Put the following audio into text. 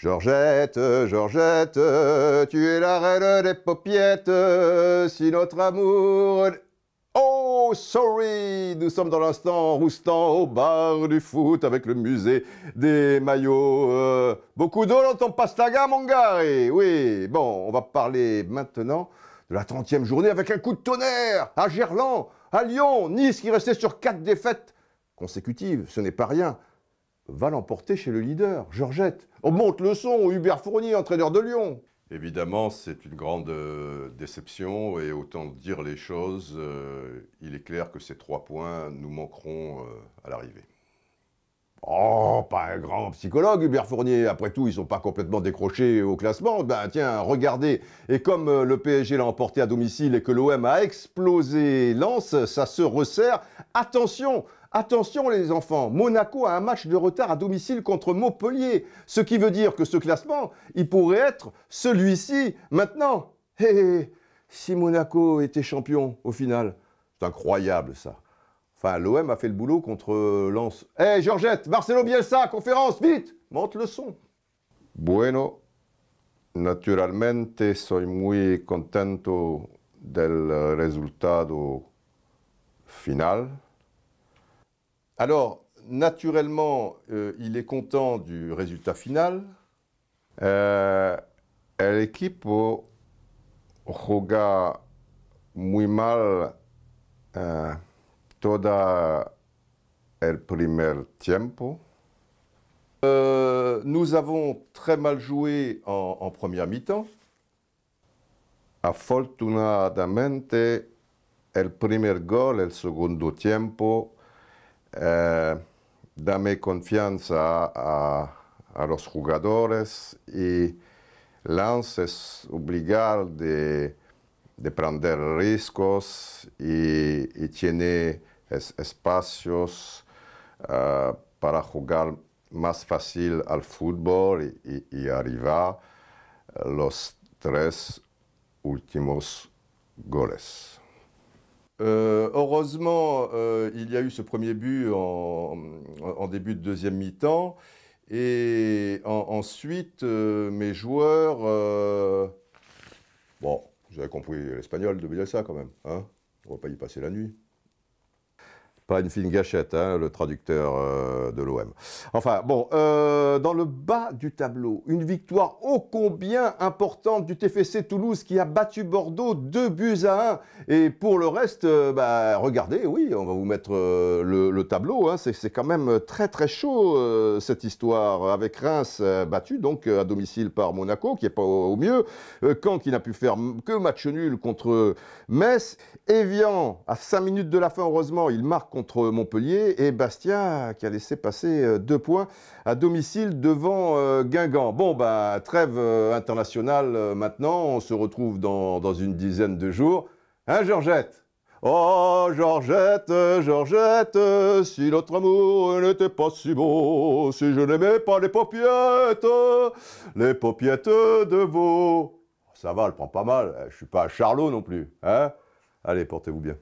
Georgette, Georgette, tu es la reine des paupiettes, si notre amour... Oh, sorry! Nous sommes dans l'instant roustant au bar du foot avec le musée des maillots. Beaucoup d'eau dans ton pastaga, mon gars! Et oui, bon, on va parler maintenant de la 30e journée avec un coup de tonnerre à Gerland, à Lyon, Nice qui restait sur 4 défaites consécutives, ce n'est pas rien, va l'emporter chez le leader, Georgette. On monte le son, Hubert Fournier, entraîneur de Lyon. Évidemment, c'est une grande déception et autant dire les choses, il est clair que ces 3 points nous manqueront à l'arrivée. Oh, pas un grand psychologue, Hubert Fournier. Après tout, ils ne sont pas complètement décrochés au classement. Ben tiens, regardez. Et comme le PSG l'a emporté à domicile et que l'OM a explosé Lens, ça se resserre. Attention, attention les enfants. Monaco a un match de retard à domicile contre Montpellier. Ce qui veut dire que ce classement, il pourrait être celui-ci maintenant. Et si Monaco était champion au final, c'est incroyable ça. Enfin, l'OM a fait le boulot contre Lens. Hé, Georgette, Marcelo Bielsa, conférence, vite, monte le son. Bueno, naturalmente soy muy contento del resultado final. Alors, naturellement, il est content du résultat final. El equipo juega muy mal todo el primer tiempo. Nous avons très mal joué en première mi-temps. Afortunadamente, el primer gol, el segundo tiempo, dame confianza a los jugadores y Lens es obligar de prender riesgos y tiene espacios para jugar más fácil al fútbol y arribar los 3 últimos goles. Heureusement, il y a eu ce premier but en début de deuxième mi-temps. Et ensuite, mes joueurs... Bon, vous avez compris l'espagnol de Bielsa quand même. Hein, on ne va pas y passer la nuit. Pas une fine gâchette, hein, le traducteur de l'OM. Enfin, bon, dans le bas du tableau, une victoire ô combien importante du TFC Toulouse qui a battu Bordeaux 2-1. Et pour le reste, bah, regardez, oui, on va vous mettre le tableau. Hein, c'est quand même très très chaud cette histoire. Avec Reims battu donc à domicile par Monaco, qui n'est pas au mieux. Caen qui n'a pu faire que match nul contre Metz. Evian, à 5 minutes de la fin, heureusement, il marque contre Montpellier, et Bastia qui a laissé passer 2 points à domicile devant Guingamp. Bon, bah, trêve internationale maintenant, on se retrouve dans une dizaine de jours. Hein, Georgette? Oh, Georgette, Georgette, si notre amour n'était pas si beau, si je n'aimais pas les paupiettes de veau. Ça va, elle prend pas mal, je suis pas à Charlot non plus, hein? Allez, portez-vous bien.